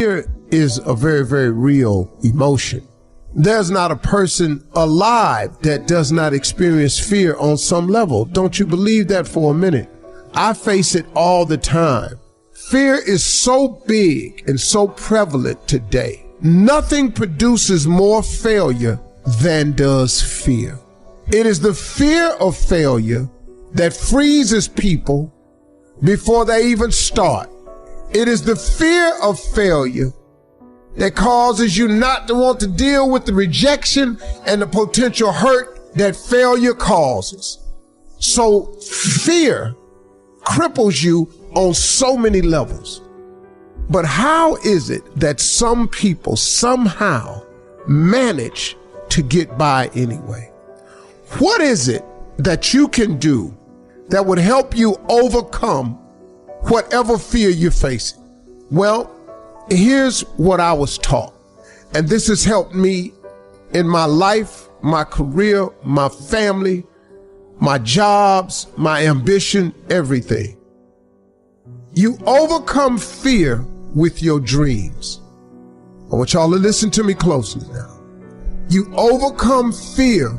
Fear is a very, very real emotion. There's not a person alive that does not experience fear on some level. Don't you believe that for a minute? I face it all the time. Fear is so big and so prevalent today. Nothing produces more failure than does fear. It is the fear of failure that freezes people before they even start. It is the fear of failure that causes you not to want to deal with the rejection and the potential hurt that failure causes. So fear cripples you on so many levels. But how is it that some people somehow manage to get by anyway? What is it that you can do that would help you overcome whatever fear you're facing? Well, here's what I was taught, and this has helped me in my life, my career, my family, my jobs, my ambition, everything. You overcome fear with your dreams. I want y'all to listen to me closely now. You overcome fear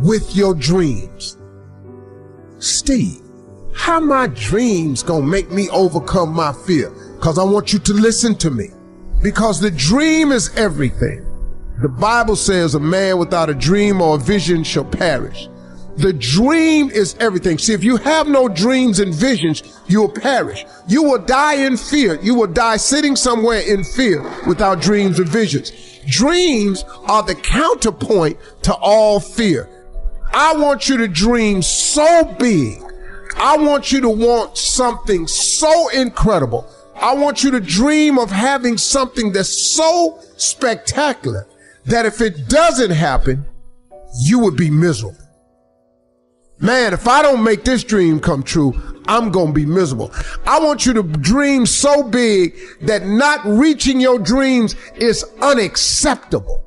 with your dreams. Steve, how my dreams gonna make me overcome my fear? Because I want you to listen to me. Because the dream is everything. The Bible says a man without a dream or a vision shall perish. The dream is everything. See, if you have no dreams and visions, you will perish. You will die in fear. You will die sitting somewhere in fear without dreams and visions. Dreams are the counterpoint to all fear. I want you to dream so big. I want you to want something so incredible. I want you to dream of having something that's so spectacular that if it doesn't happen, you would be miserable. Man, if I don't make this dream come true, I'm going to be miserable. I want you to dream so big that not reaching your dreams is unacceptable.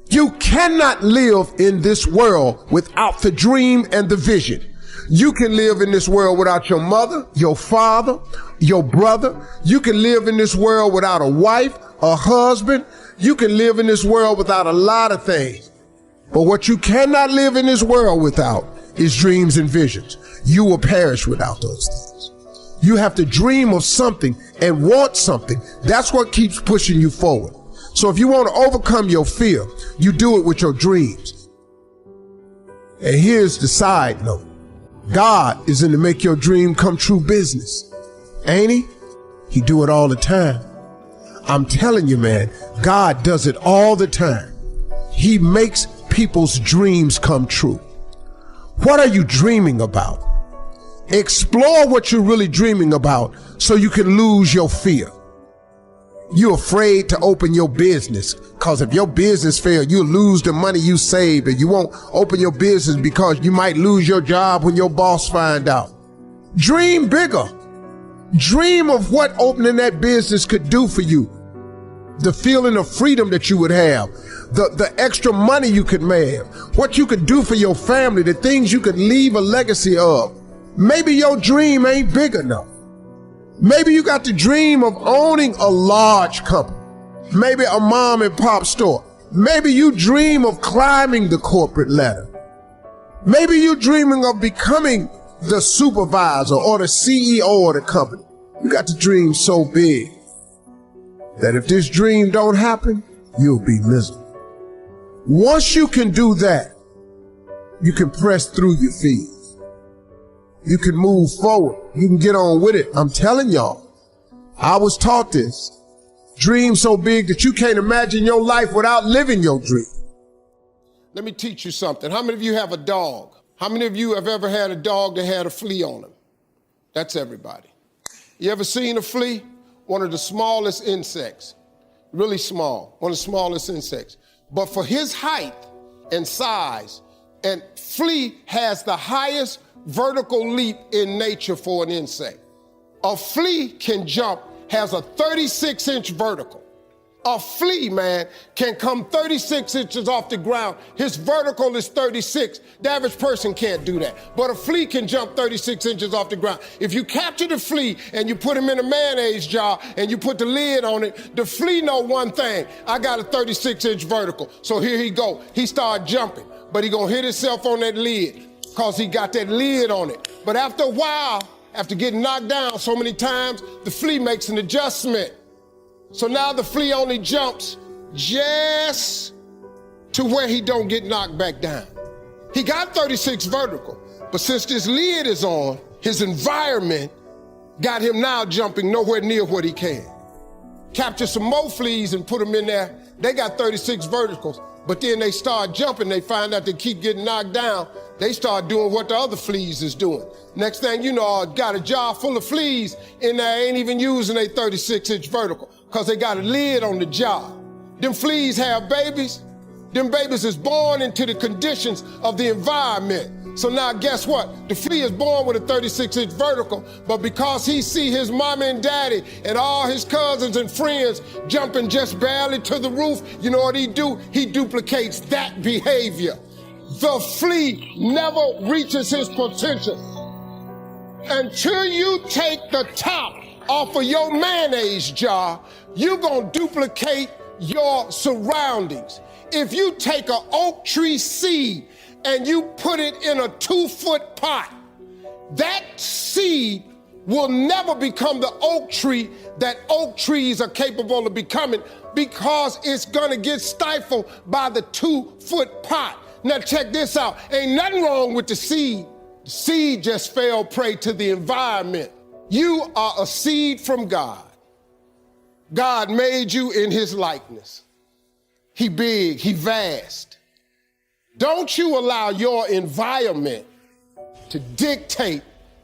You cannot live in this world without the dream and the vision. You can live in this world without your mother, your father, your brother. You can live in this world without a wife, a husband. You can live in this world without a lot of things. But what you cannot live in this world without is dreams and visions. You will perish without those things. You have to dream of something and want something. That's what keeps pushing you forward. So if you want to overcome your fear, you do it with your dreams. And here's the side note. God is in the make your dream come true business. Ain't he? He do it all the time. I'm telling you, man, God does it all the time. He makes people's dreams come true. What are you dreaming about? Explore what you're really dreaming about so you can lose your fear. You're afraid to open your business because if your business fails, you'll lose the money you saved, and you won't open your business because you might lose your job when your boss find out. Dream bigger. Dream of what opening that business could do for you. The feeling of freedom that you would have, the extra money you could make, what you could do for your family, the things you could leave a legacy of. Maybe your dream ain't big enough. Maybe you got the dream of owning a large company, maybe a mom and pop store. Maybe you dream of climbing the corporate ladder. Maybe you're dreaming of becoming the supervisor or the CEO of the company. You got to dream so big that if this dream don't happen, you'll be miserable. Once you can do that, you can press through your fears. You can move forward. You can get on with it. I'm telling y'all, I was taught this. Dream so big that you can't imagine your life without living your dream. Let me teach you something. How many of you have a dog? How many of you have ever had a dog that had a flea on him? That's everybody. You ever seen a flea? One of the smallest insects. Really small. One of the smallest insects. But for his height and size, and flea has the highest vertical leap in nature for an insect. A flea can jump, has a 36-inch vertical. A flea, man, can come 36 inches off the ground. His vertical is 36. The average person can't do that. But a flea can jump 36 inches off the ground. If you capture the flea and you put him in a mayonnaise jar and you put the lid on it, the flea know one thing. I got a 36-inch vertical. So here he go. He started jumping. But he gonna hit himself on that lid because he got that lid on it. But after a while, after getting knocked down so many times, the flea makes an adjustment. So now the flea only jumps just to where he don't get knocked back down. He got 36 vertical, but since this lid is on, his environment got him now jumping nowhere near what he can. Capture some more fleas and put them in there. They got 36 verticals, but then they start jumping. They find out they keep getting knocked down. They start doing what the other fleas is doing. Next thing you know, I got a jar full of fleas in there, ain't even using a 36-inch vertical because they got a lid on the jar. Them fleas have babies. Them babies is born into the conditions of the environment. So now guess what? The flea is born with a 36-inch vertical, but because he see his mama and daddy and all his cousins and friends jumping just barely to the roof, you know what he do? He duplicates that behavior. The flea never reaches his potential until you take the top off of your mayonnaise jar. You're gonna duplicate your surroundings. If you take an oak tree seed and you put it in a 2-foot pot, that seed will never become the oak tree that oak trees are capable of becoming because it's gonna get stifled by the 2-foot pot. Now check this out, ain't nothing wrong with the seed. The seed just fell prey to the environment. You are a seed from God. God made you in his likeness. He big, he vast. Don't you allow your environment to dictate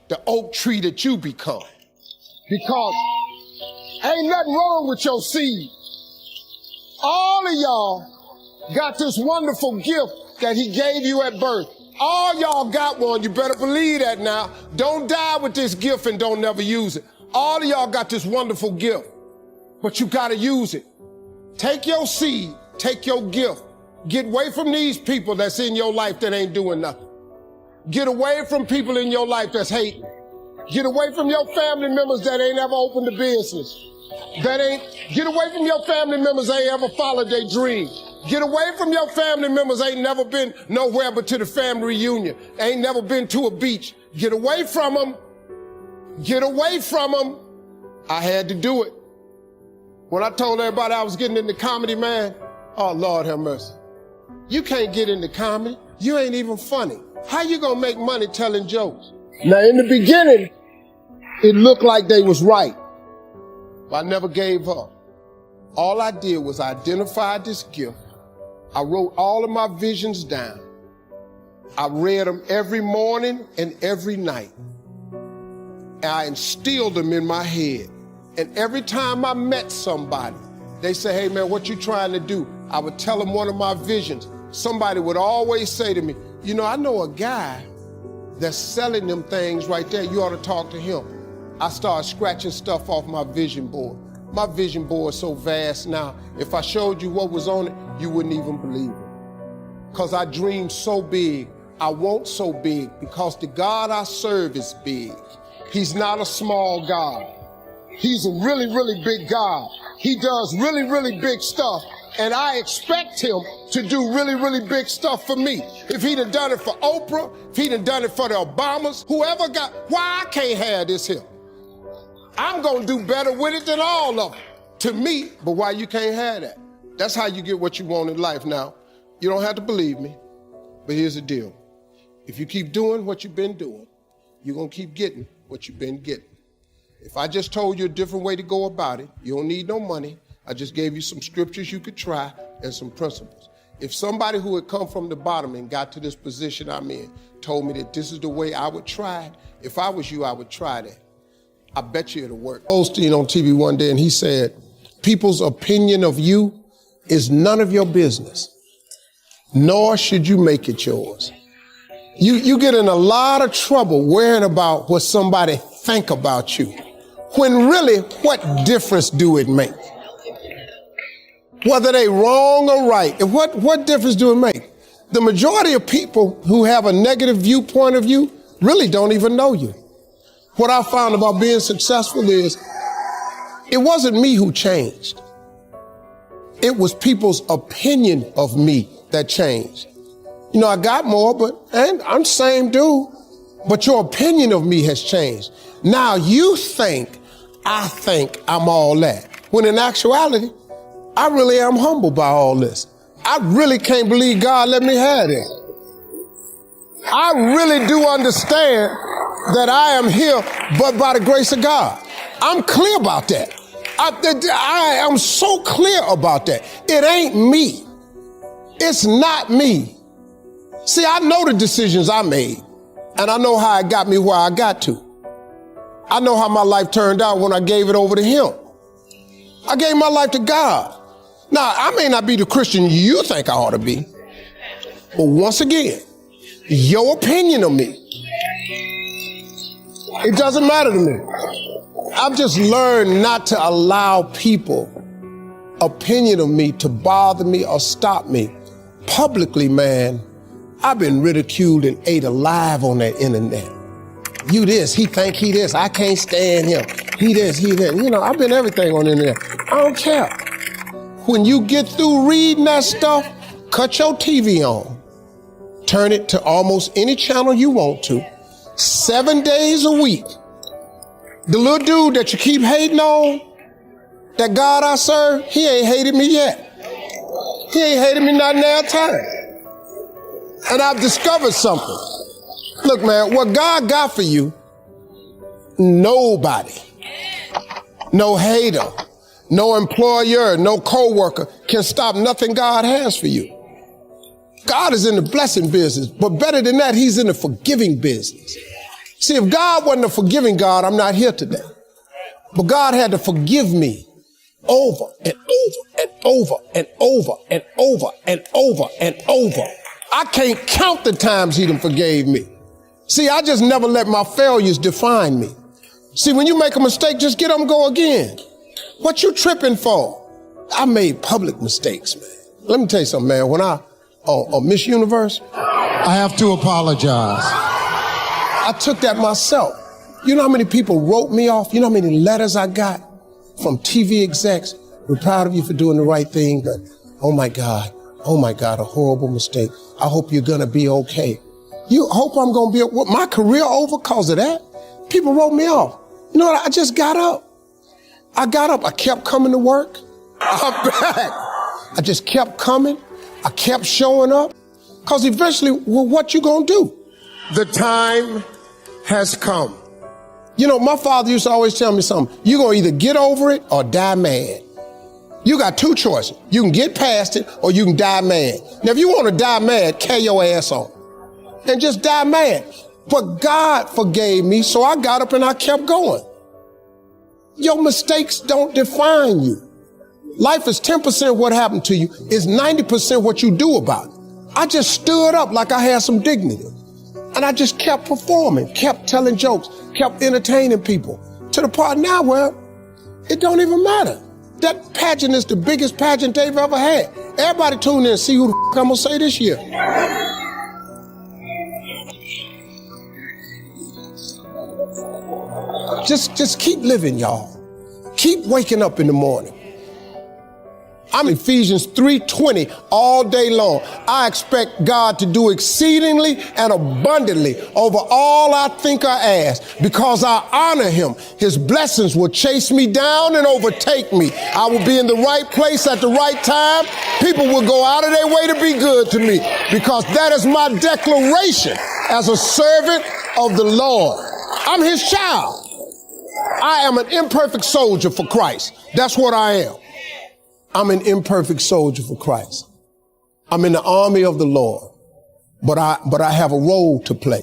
the oak tree that you become. Because ain't nothing wrong with your seed. All of y'all got this wonderful gift that he gave you at birth. All y'all got one. You better believe that now. Don't die with this gift and don't never use it. All of y'all got this wonderful gift, but you got to use it. Take your seed, take your gift. Get away from these people that's in your life that ain't doing nothing. Get away from people in your life that's hating. Get away from your family members that ain't ever opened a business. Get away from your family members that ain't ever followed their dream. Get away from your family members ain't never been nowhere but to the family reunion. Ain't never been to a beach. Get away from them. Get away from them. I had to do it. When I told everybody I was getting into comedy, man, oh Lord have mercy. You can't get into comedy. You ain't even funny. How you gonna make money telling jokes? Now in the beginning, it looked like they was right. But I never gave up. All I did was identify this gift. I wrote all of my visions down. I read them every morning and every night. And I instilled them in my head. And every time I met somebody, they say, hey man, what you trying to do? I would tell them one of my visions. Somebody would always say to me, you know, I know a guy that's selling them things right there. You ought to talk to him. I started scratching stuff off my vision board. My vision board is so vast now, if I showed you what was on it, you wouldn't even believe it. Because I dream so big, I want so big, because the God I serve is big. He's not a small God. He's a really, really big God. He does really, really big stuff, and I expect him to do really, really big stuff for me. If he'd have done it for Oprah, if he'd have done it for the Obamas, whoever got, why I can't have this here? I'm gonna do better with it than all of them, to me, but why you can't have that? That's how you get what you want in life now. You don't have to believe me, but here's the deal. If you keep doing what you've been doing, you're gonna keep getting what you've been getting. If I just told you a different way to go about it, you don't need no money. I just gave you some scriptures you could try and some principles. If somebody who had come from the bottom and got to this position I'm in told me that this is the way I would try it, if I was you, I would try that. I bet you it'll work. Osteen on TV one day, and he said, people's opinion of you is none of your business, nor should you make it yours. You get in a lot of trouble worrying about what somebody think about you, when really, what difference do it make? Whether they wrong or right. And what difference do it make? The majority of people who have a negative viewpoint of you really don't even know you. What I found about being successful is it wasn't me who changed. It was people's opinion of me that changed. You know, I got more, and I'm the same dude, but your opinion of me has changed. Now you think I'm all that. When in actuality, I really am humbled by all this. I really can't believe God let me have it. I really do understand that I am here but by the grace of God. I'm clear about that. I am so clear about that. It ain't me. It's not me. See, I know the decisions I made, and I know how it got me where I got to. I know how my life turned out when I gave it over to Him. I gave my life to God. Now, I may not be the Christian you think I ought to be, but once again, your opinion of me, it doesn't matter to me. I've just learned not to allow people opinion of me to bother me or stop me. Publicly, man, I've been ridiculed and ate alive on that internet. You this, he think he this, I can't stand him. He this, he that. You know, I've been everything on the internet. I don't care. When you get through reading that stuff, cut your TV on. Turn it to almost any channel you want to. 7 days a week. The little dude that you keep hating on, that God I serve, he ain't hated me yet. He ain't hated me not now time. And I've discovered something. Look, man, what God got for you, nobody, no hater, no employer, no co-worker can stop nothing God has for you. God is in the blessing business, but better than that, He's in the forgiving business. See, if God wasn't a forgiving God, I'm not here today. But God had to forgive me over and over and over and over and over and over and over. I can't count the times He done forgave me. See, I just never let my failures define me. See, when you make a mistake, just get up and go again. What you tripping for? I made public mistakes, man. Let me tell you something, man. When Miss Universe, I have to apologize. I took that myself. You know how many people wrote me off? You know how many letters I got from TV execs? We're proud of you for doing the right thing, but oh my God, a horrible mistake. I hope you're gonna be okay. You hope I'm gonna be, what, my career over because of that? People wrote me off. You know what, I just got up. I kept coming to work. I'm back. I just kept coming. I kept showing up. Because eventually, well, what you gonna do? The time has come. You know, my father used to always tell me something. You're gonna either get over it or die mad. You got two choices. You can get past it or you can die mad. Now, if you want to die mad, carry your ass on and just die mad. But God forgave me, so I got up and I kept going. Your mistakes don't define you. Life is 10% what happened to you, is 90% what you do about it. I just stood up like I had some dignity. And I just kept performing, kept telling jokes, kept entertaining people to the part now where it don't even matter. That pageant is the biggest pageant they've ever had. Everybody tune in and see who the I'm gonna say this year. Just keep living, y'all. Keep waking up in the morning. I'm Ephesians 3:20 all day long. I expect God to do exceedingly and abundantly over all I think or ask. Because I honor Him, His blessings will chase me down and overtake me. I will be in the right place at the right time. People will go out of their way to be good to me because that is my declaration as a servant of the Lord. I'm His child. I am an imperfect soldier for Christ. That's what I am. I'm an imperfect soldier for Christ. I'm in the army of the Lord, but I have a role to play.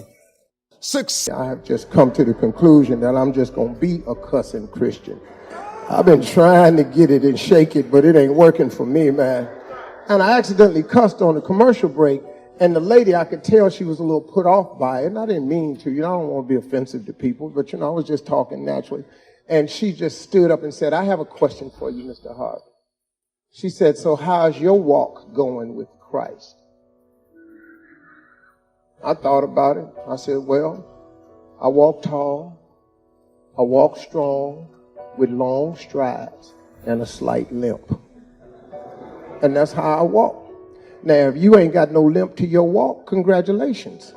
I have just come to the conclusion that I'm just going to be a cussing Christian. I've been trying to get it and shake it, but it ain't working for me, man. And I accidentally cussed on a commercial break, and the lady, I could tell she was a little put off by it, and I didn't mean to. You know, I don't want to be offensive to people, but, you know, I was just talking naturally. And she just stood up and said, I have a question for you, Mr. Harvey. She said, so how's your walk going with Christ? I thought about it. I said, well, I walk tall, I walk strong, with long strides and a slight limp. And that's how I walk. Now, if you ain't got no limp to your walk, congratulations.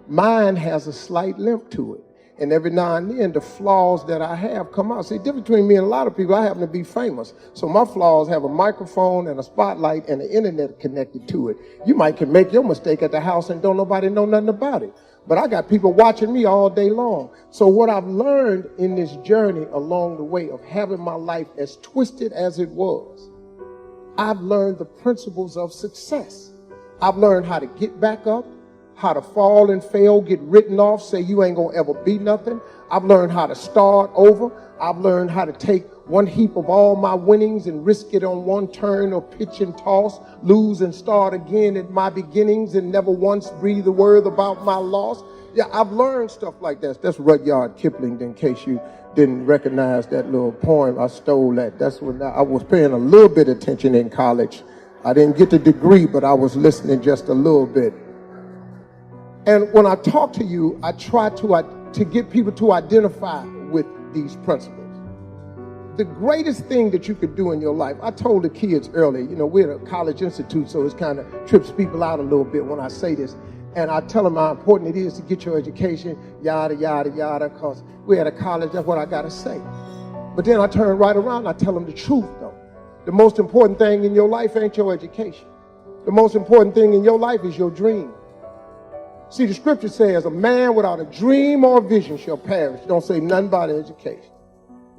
Mine has a slight limp to it. And every now and then, the flaws that I have come out. See, the difference between me and a lot of people, I happen to be famous. So my flaws have a microphone and a spotlight and the internet connected to it. You might can make your mistake at the house and don't nobody know nothing about it. But I got people watching me all day long. So what I've learned in this journey along the way of having my life as twisted as it was, I've learned the principles of success. I've learned how to get back up, how to fall and fail, get written off, say you ain't gonna ever be nothing. I've learned how to start over. I've learned how to take one heap of all my winnings and risk it on one turn or pitch and toss, lose and start again at my beginnings and never once breathe a word about my loss. Yeah, I've learned stuff like that. That's Rudyard Kipling, in case you didn't recognize that little poem. I stole that. That's when I was paying a little bit of attention in college. I didn't get the degree, but I was listening just a little bit. And when I talk to you, I try to get people to identify with these principles. The greatest thing that you could do in your life, I told the kids earlier, we're at a college institute, so it kind of trips people out a little bit when I say this. And I tell them how important it is to get your education, yada, yada, yada, because we're at a college, that's what I got to say. But then I turn right around, I tell them the truth, though. The most important thing in your life ain't your education. The most important thing in your life is your dream. See, the scripture says, a man without a dream or a vision shall perish. Don't say nothing about education.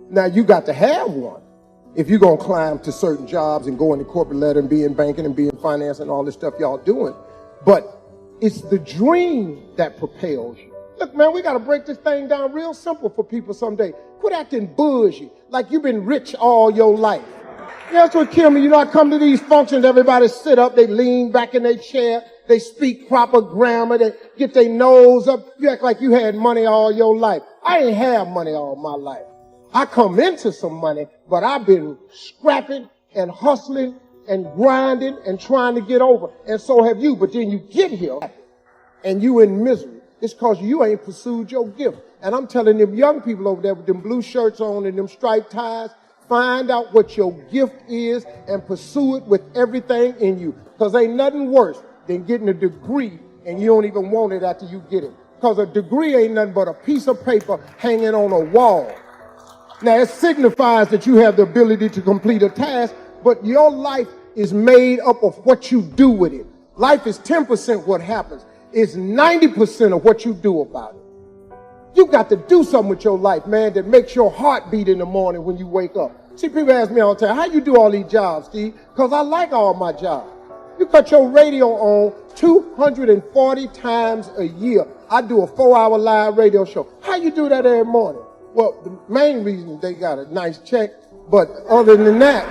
Now, you got to have one if you're going to climb to certain jobs and go into corporate ladder and be in banking and be in finance and all this stuff y'all doing. But it's the dream that propels you. Look, man, we got to break this thing down real simple for people someday. Quit acting bougie like you've been rich all your life. That's what killed me. I come to these functions, everybody sit up, they lean back in their chair, they speak proper grammar, they get their nose up. You act like you had money all your life. I ain't had money all my life. I come into some money, but I've been scrapping and hustling and grinding and trying to get over. And so have you. But then you get here and you in misery. It's because you ain't pursued your gift. And I'm telling them young people over there with them blue shirts on and them striped ties, find out what your gift is and pursue it with everything in you. Because ain't nothing worse than getting a degree and you don't even want it after you get it. Because a degree ain't nothing but a piece of paper hanging on a wall. Now, it signifies that you have the ability to complete a task, but your life is made up of what you do with it. Life is 10% what happens. It's 90% of what you do about it. You got to do something with your life, man, that makes your heart beat in the morning when you wake up. See, people ask me all the time, how you do all these jobs, Steve? Because I like all my jobs. You cut your radio on 240 times a year. I do a 4-hour live radio show. How you do that every morning? Well, the main reason they got a nice check, but other than that,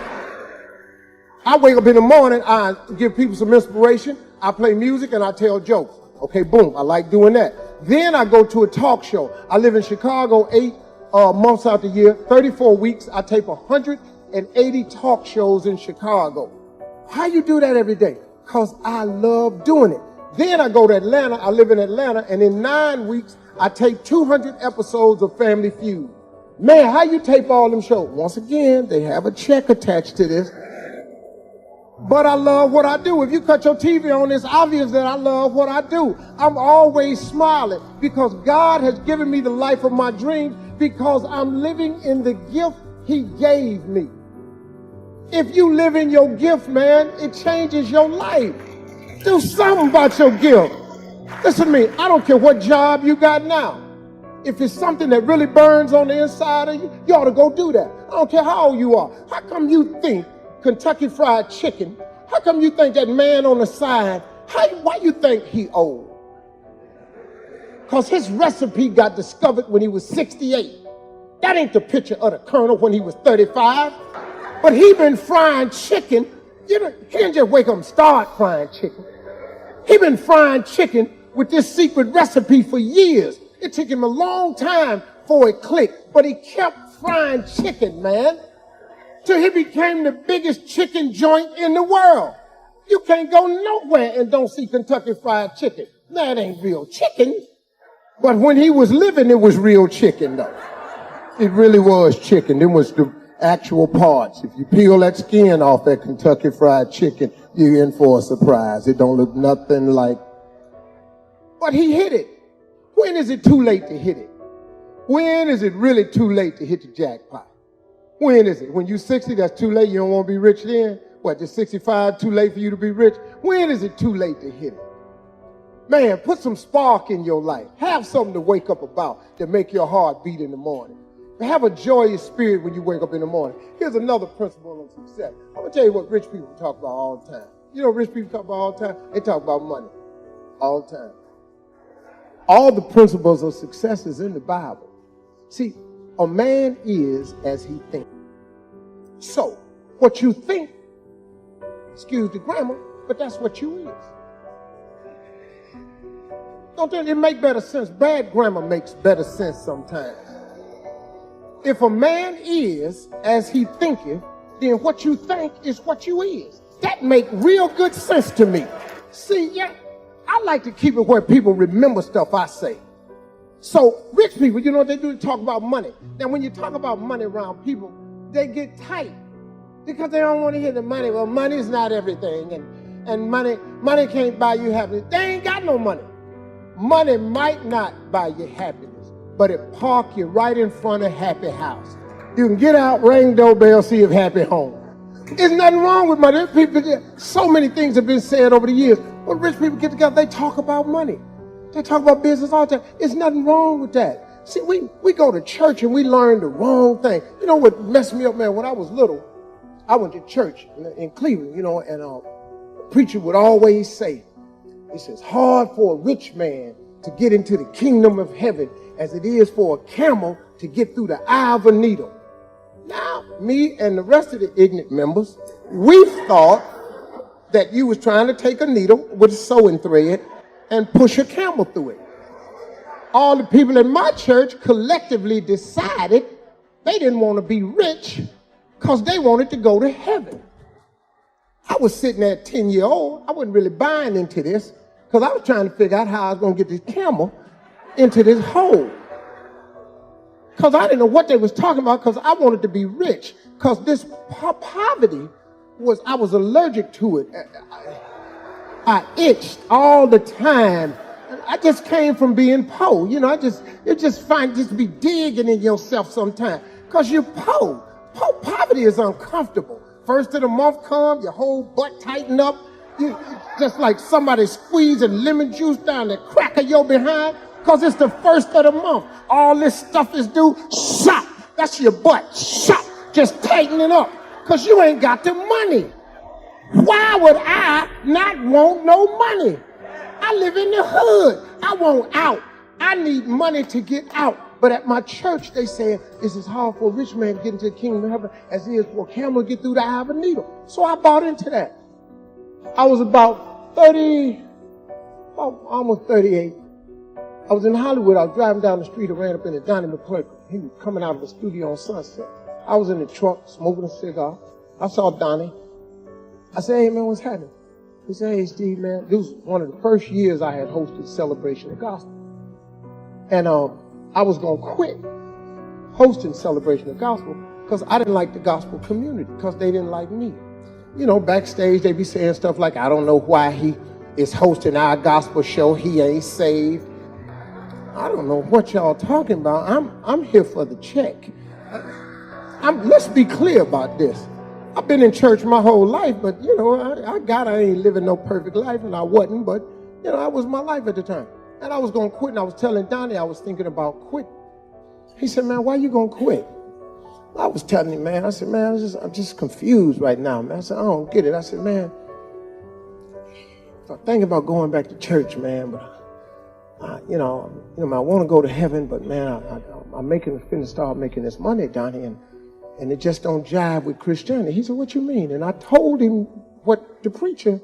I wake up in the morning, I give people some inspiration, I play music, and I tell jokes. Okay, boom, I like doing that. Then I go to a talk show. I live in Chicago 8 months out the year, 34 weeks. I tape 180 talk shows in Chicago. How you do that every day? Because I love doing it. Then I go to Atlanta. I live in Atlanta, and in 9 weeks, I tape 200 episodes of Family Feud. Man, how you tape all them shows? Once again, they have a check attached to this. But I love what I do. If you cut your TV on, it's obvious that I love what I do. I'm always smiling because God has given me the life of my dreams because I'm living in the gift He gave me. If you live in your gift, man, it changes your life. Do something about your gift. Listen to me, I don't care what job you got now. If it's something that really burns on the inside of you, you ought to go do that. I don't care how old you are. How come you think Kentucky Fried Chicken, how come you think that man on the side, why you think he old? Because his recipe got discovered when he was 68. That ain't the picture of the Colonel when he was 35. But he been frying chicken. He didn't just wake up and start frying chicken. He been frying chicken with this secret recipe for years. It took him a long time before it clicked, but he kept frying chicken, man. till he became the biggest chicken joint in the world. You can't go nowhere and don't see Kentucky Fried Chicken. That ain't real chicken. But when he was living, it was real chicken, though. It really was chicken. Them was the actual parts. If you peel that skin off that Kentucky Fried Chicken, you're in for a surprise. It don't look nothing like. But he hit it. When is it too late to hit it? When is it really too late to hit the jackpot? When is it? When you're 60, that's too late. You don't want to be rich then? What, is 65 too late for you to be rich? When is it too late to hit it? Man, put some spark in your life. Have something to wake up about that make your heart beat in the morning. Have a joyous spirit when you wake up in the morning. Here's another principle of success. I'm going to tell you what rich people talk about all the time. You know what rich people talk about all the time? They talk about money all the time. All the principles of success is in the Bible. See, a man is as he thinks. So, what you think, excuse the grammar, but that's what you is. Don't it make better sense? Bad grammar makes better sense sometimes. If a man is as he thinketh, then what you think is what you is. That make real good sense to me. See, yeah, I like to keep it where people remember stuff I say. So rich people, you know what they do? They talk about money. Now, when you talk about money around people, they get tight because they don't want to hear the money. Well, money is not everything, and money can't buy you happiness. They ain't got no money. Money might not buy you happiness, but it park you right in front of happy house. You can get out, ring doorbell, see if happy home. There's nothing wrong with money. People, so many things have been said over the years. When rich people get together, they talk about money. They talk about business all the time. There's nothing wrong with that. See, we go to church and we learn the wrong thing. You know what messed me up, man? When I was little, I went to church in Cleveland, you know, and a preacher would always say, he says, hard for a rich man to get into the kingdom of heaven as it is for a camel to get through the eye of a needle. Now, me and the rest of the ignorant members, we thought that you was trying to take a needle with a sewing thread and push a camel through it. All the people in my church collectively decided they didn't want to be rich because they wanted to go to heaven. I was sitting there 10-year-old. I wasn't really buying into this because I was trying to figure out how I was going to get this camel into this hole. Because I didn't know what they was talking about because I wanted to be rich. Because this poverty I was allergic to it. I itched all the time. I just came from being poor. You know, you just be digging in yourself sometimes. Because you're poor. Poverty is uncomfortable. First of the month comes, your whole butt tighten up. You just like somebody squeezing lemon juice down the crack of your behind. Because it's the first of the month. All this stuff is due. Shop. That's your butt. Shop. Just tightening up. Because you ain't got the money. Why would I not want no money? I live in the hood. I want out. I need money to get out. But at my church, they say it's as hard for a rich man to get into the kingdom of heaven as it is for a camel to get through the eye of a needle. So I bought into that. I was about almost 38. I was in Hollywood. I was driving down the street. I ran up into Donnie McClurkin. He was coming out of the studio on Sunset. I was in the truck smoking a cigar. I saw Donnie. I said, hey, man, what's happening? He said, hey, Steve, man. This was one of the first years I had hosted Celebration of Gospel. And I was going to quit hosting Celebration of Gospel because I didn't like the gospel community because they didn't like me. You know, backstage, they be saying stuff like, I don't know why he is hosting our gospel show. He ain't saved. I don't know what y'all talking about. I'm here for the check. Let's be clear about this. I've been in church my whole life, but, you know, I ain't living no perfect life, and I wasn't, but, you know, that was my life at the time. And I was going to quit, and I was telling Donnie I was thinking about quitting. He said, man, why you going to quit? I was telling him, man, I said, man, I'm just confused right now, man. I said, I don't get it. I said, man, I'm thinking about going back to church, man, but, I want to go to heaven, but, man, I'm finna start making this money, Donnie, and it just don't jive with Christianity. He said, what you mean? And I told him what the preacher,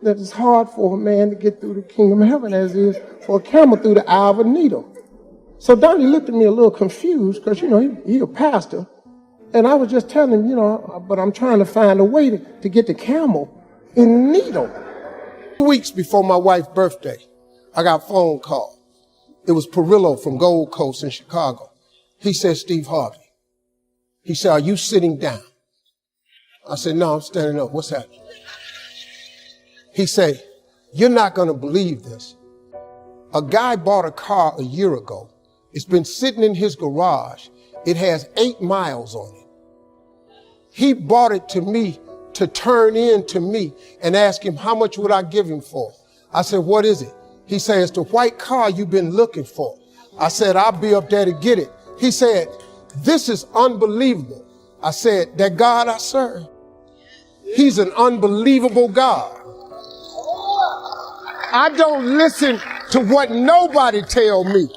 that it's hard for a man to get through the kingdom of heaven as it is for a camel through the eye of a needle. So Donnie looked at me a little confused because, you know, he a pastor. And I was just telling him, you know, but I'm trying to find a way to get the camel in Needle. 2 weeks before my wife's birthday, I got a phone call. It was Perillo from Gold Coast in Chicago. He said, Steve Harvey. He said, are you sitting down? I said, no, I'm standing up. What's happening? He said, you're not going to believe this. A guy bought a car a year ago. It's been sitting in his garage. It has 8 miles on it. He bought it to me to turn in to me and ask him, how much would I give him for? I said, what is it? He said, it's the white car you've been looking for. I said, I'll be up there to get it. He said, this is unbelievable. I said, that God I serve, he's an unbelievable God. I don't listen to what nobody tell me.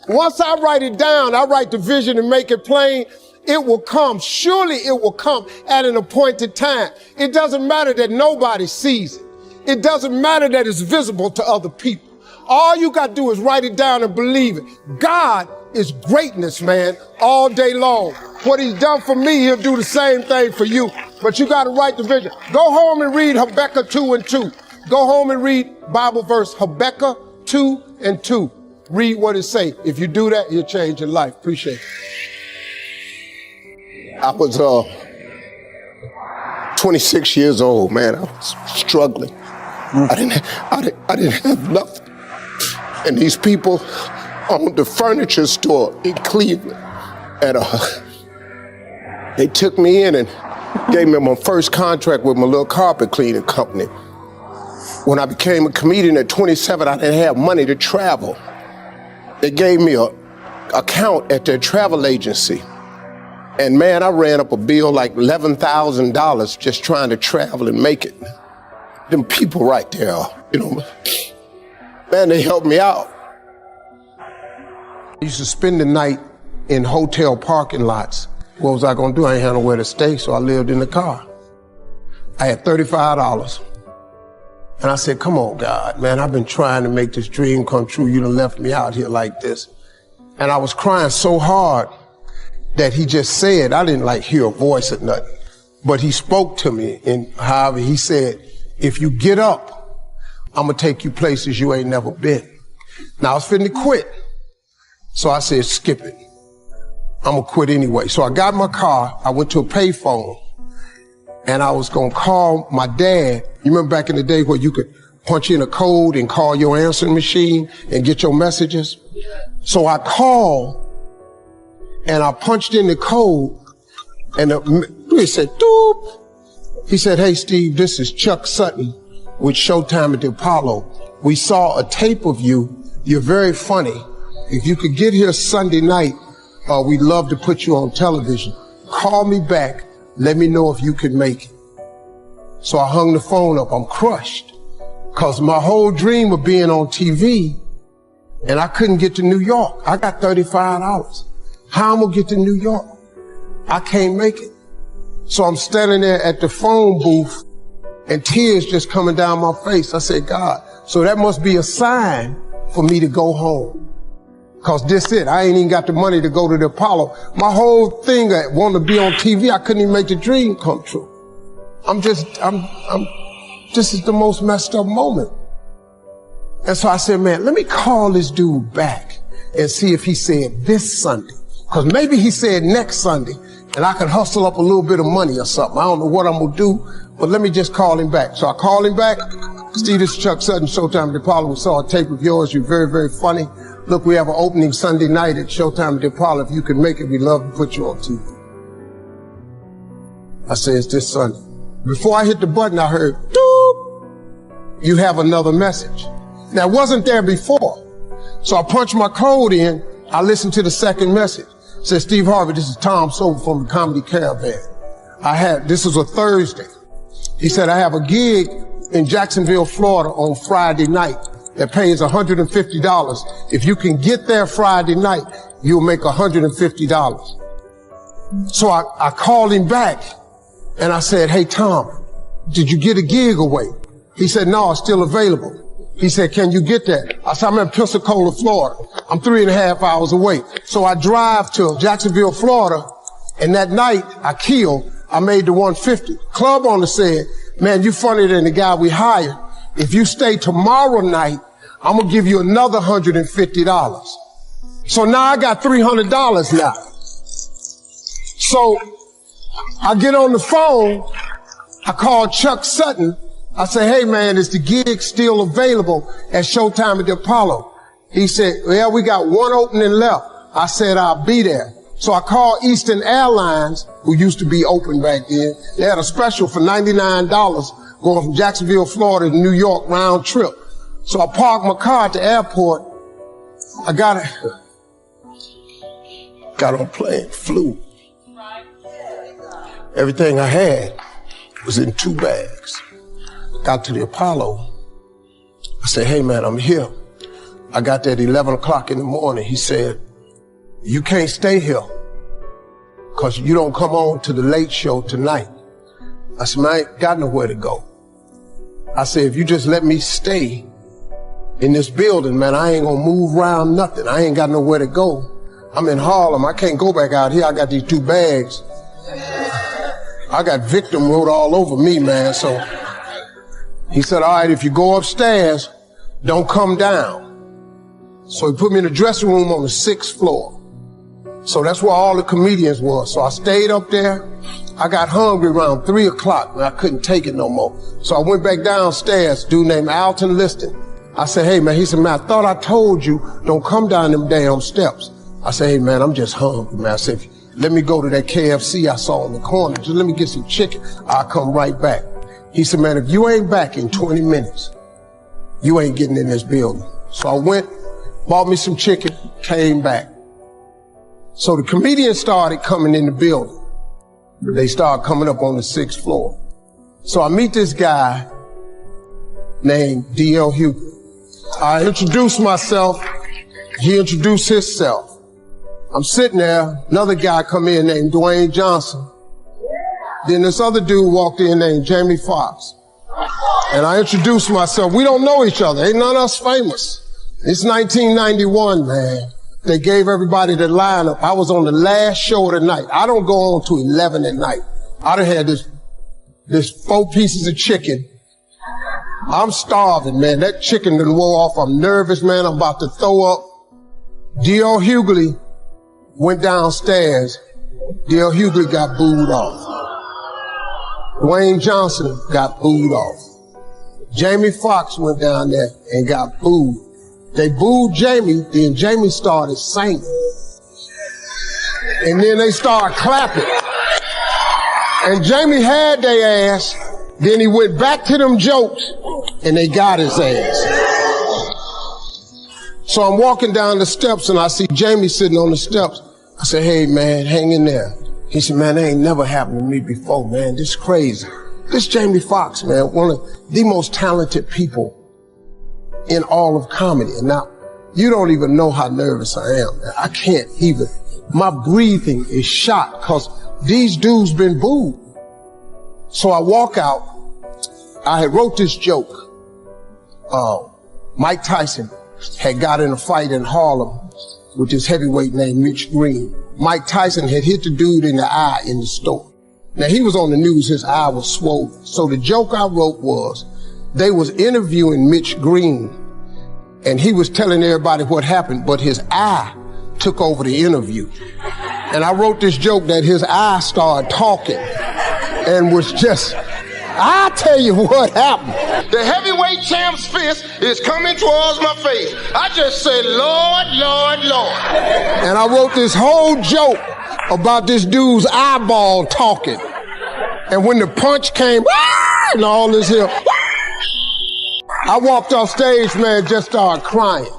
Once I write it down, I write the vision and make it plain, it will come. Surely it will come at an appointed time. It doesn't matter that nobody sees it. It doesn't matter that it's visible to other people. All you got to do is write it down and believe it. God is greatness, man, all day long. What he's done for me, he'll do the same thing for you. But you got to write the vision. Go home and read Habakkuk 2:2. Go home and read Bible verse Habakkuk 2:2. Read what it say. If you do that, you'll change your life. Appreciate it. I was 26 years old, man. I was struggling. I didn't have nothing. And these people owned the furniture store in Cleveland. And they took me in and gave me my first contract with my little carpet cleaning company. When I became a comedian at 27, I didn't have money to travel. They gave me an account at their travel agency. And man, I ran up a bill like $11,000 just trying to travel and make it. Them people right there, you know, man, they helped me out. I used to spend the night in hotel parking lots. What was I gonna do? I ain't had nowhere to stay, so I lived in the car. I had $35. And I said, come on, God, man, I've been trying to make this dream come true. You done left me out here like this. And I was crying so hard that he just said, I didn't like hear a voice or nothing, but he spoke to me. And however, he said, if you get up, I'm gonna take you places you ain't never been. Now I was finna quit. So I said, skip it. I'm gonna quit anyway. So I got in my car, I went to a payphone, and I was gonna call my dad. You remember back in the day where you could punch in a code and call your answering machine and get your messages? So I called and I punched in the code and it said, doop. He said, hey, Steve, this is Chuck Sutton with Showtime at the Apollo. We saw a tape of you. You're very funny. If you could get here Sunday night, we'd love to put you on television. Call me back. Let me know if you can make it. So I hung the phone up. I'm crushed because my whole dream of being on TV, and I couldn't get to New York. I got $35. How am I gonna get to New York? I can't make it. So I'm standing there at the phone booth and tears just coming down my face. I said, God, so that must be a sign for me to go home. Cause this it, I ain't even got the money to go to the Apollo. My whole thing, I wanted to be on TV, I couldn't even make the dream come true. This is the most messed up moment. And so I said, man, let me call this dude back and see if he said this Sunday. Cause maybe he said next Sunday and I can hustle up a little bit of money or something. I don't know what I'm gonna do, but let me just call him back. So I called him back. Steve, this is Chuck Sutton, Showtime at the Apollo. We saw a tape of yours. You're very, very funny. Look, we have an opening Sunday night at Showtime at the Apollo. If you can make it, we'd love to put you on TV. I said, it's this Sunday. Before I hit the button, I heard, doop, you have another message. Now, it wasn't there before. So I punched my code in. I listened to the second message. It said, Steve Harvey, this is Tom Sober from the Comedy Caravan. This was a Thursday. He said, I have a gig in Jacksonville, Florida on Friday night that pays $150. If you can get there Friday night, you'll make $150. So I called him back and I said, hey, Tom, did you get a gig away? He said, no, it's still available. He said, can you get that? I said, I'm in Pensacola, Florida. I'm 3.5 hours away. So I drive to Jacksonville, Florida, And that night I made the 150. Club owner said, man, you funnier than the guy we hired. If you stay tomorrow night, I'm going to give you another $150. So now I got $300 now. So I get on the phone. I call Chuck Sutton. I say, hey man, is the gig still available at Showtime at the Apollo? He said, well, we got one opening left. I said, I'll be there. So I called Eastern Airlines, who used to be open back then. They had a special for $99 going from Jacksonville, Florida to New York round trip. So I parked my car at the airport. I got on a plane, flew. Everything I had was in 2 bags. Got to the Apollo. I said, hey man, I'm here. I got there at 11 o'clock in the morning. He said, you can't stay here because you don't come on to the late show tonight. I said, man, I ain't got nowhere to go. I said, if you just let me stay in this building, man, I ain't gonna move around nothing. I ain't got nowhere to go. I'm in Harlem. I can't go back out here. I got these 2 bags. I got victim wrote all over me, man. So he said, all right, if you go upstairs, don't come down. So he put me in the dressing room on the 6th floor. So that's where all the comedians were. So I stayed up there. I got hungry around 3 o'clock and I couldn't take it no more. So I went back downstairs, dude named Alton Liston. I said, hey man, he said, man, I thought I told you, don't come down them damn steps. I said, hey man, I'm just hungry, man. I said, let me go to that KFC I saw in the corner. Just let me get some chicken. I'll come right back. He said, man, if you ain't back in 20 minutes, you ain't getting in this building. So I went, bought me some chicken, came back. So the comedians started coming in the building. They started coming up on the 6th floor. So I meet this guy named D.L. Hughley. I introduced myself. He introduced himself. I'm sitting there. Another guy come in named Dwayne Johnson. Then this other dude walked in named Jamie Foxx. And I introduced myself. We don't know each other. Ain't none of us famous. It's 1991, man. They gave everybody the lineup. I was on the last show of the night. I don't go on to 11 at night. I done had this 4 pieces of chicken. I'm starving, man. That chicken done wore off. I'm nervous, man. I'm about to throw up. D.L. Hughley went downstairs. D.L. Hughley got booed off. Dwayne Johnson got booed off. Jamie Foxx went down there and got booed. They booed Jamie, then Jamie started singing. And then they started clapping. And Jamie had their ass, then he went back to them jokes, and they got his ass. So I'm walking down the steps and I see Jamie sitting on the steps. I said, hey man, hang in there. He said, man, that ain't never happened to me before, man. This is crazy. This Jamie Foxx, man, one of the most talented people in all of comedy. And now, you don't even know how nervous I am, man. I can't even. My breathing is shot because these dudes been booed. So I walk out. I had wrote this joke. Mike Tyson had got in a fight in Harlem with this heavyweight named Mitch Green. Mike Tyson had hit the dude in the eye in the store. Now he was on the news, his eye was swollen. So the joke I wrote was, they was interviewing Mitch Green and he was telling everybody what happened, but his eye took over the interview. And I wrote this joke that his eye started talking and was just, I tell you what happened. The heavyweight champ's fist is coming towards my face. I just said, Lord, Lord, Lord. And I wrote this whole joke about this dude's eyeball talking. And when the punch came, and all this here, I walked off stage, man, just started crying.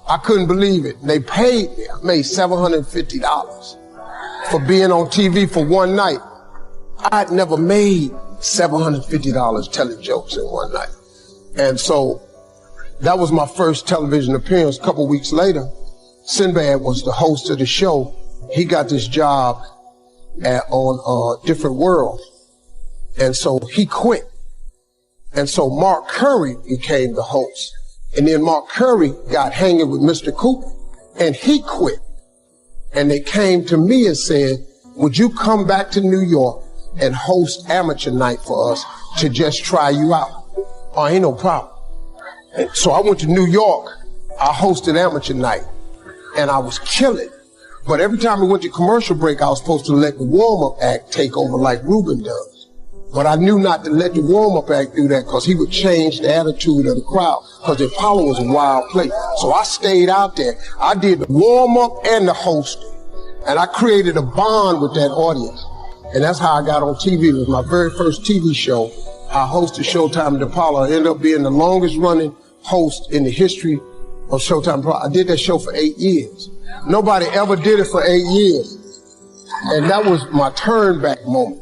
I couldn't believe it. They paid me. I made $750 for being on TV for one night. I'd never made $750 telling jokes in one night. And so that was my first television appearance. A couple weeks later, Sinbad was the host of the show. He got this job on Different World. And so he quit. And so Mark Curry became the host. And then Mark Curry got hanging with Mr. Cooper and he quit. And they came to me and said, would you come back to New York and host amateur night for us to just try you out? Oh, ain't no problem. And so I went to New York. I hosted amateur night, and I was killing. But every time we went to commercial break, I was supposed to let the warm-up act take over like Ruben does. But I knew not to let the warm-up act do that because he would change the attitude of the crowd because the Apollo was a wild place. So I stayed out there. I did the warm-up and the hosting. And I created a bond with that audience. And that's how I got on TV. It was my very first TV show. I hosted Showtime at the Apollo. I ended up being the longest running host in the history of Showtime Apollo. I did that show for 8 years. Nobody ever did it for 8 years. And that was my turn back moment.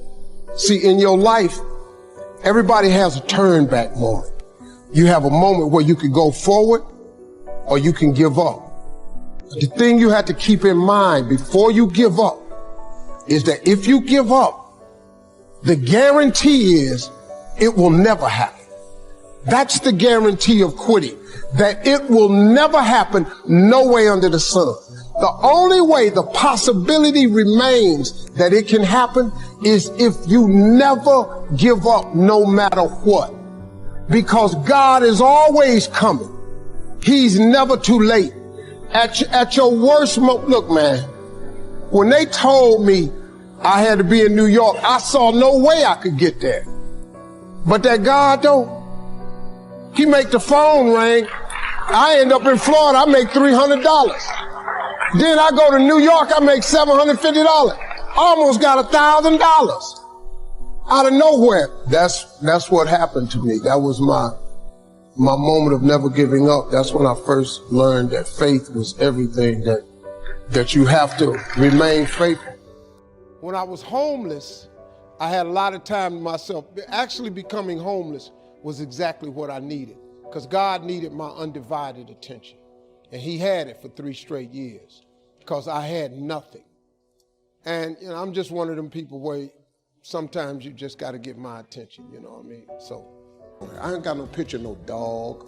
See, in your life, everybody has a turn back moment. You have a moment where you can go forward or you can give up. The thing you have to keep in mind before you give up is that if you give up, the guarantee is it will never happen. That's the guarantee of quitting, that it will never happen no way under the sun. The only way the possibility remains that it can happen is if you never give up no matter what. Because God is always coming. He's never too late. At your worst moment, look, man, when they told me I had to be in New York, I saw no way I could get there. But that God, though, he make the phone ring. I end up in Florida, I make $300. Then I go to New York, I make $750. Almost got $1,000 out of nowhere. That's what happened to me. That was my moment of never giving up. That's when I first learned that faith was everything, that you have to remain faithful. When I was homeless, I had a lot of time to myself. Actually becoming homeless was exactly what I needed because God needed my undivided attention. And he had it for 3 straight years because I had nothing. And I'm just one of them people where sometimes you just got to get my attention, you know what I mean? So I ain't got no picture of no dog.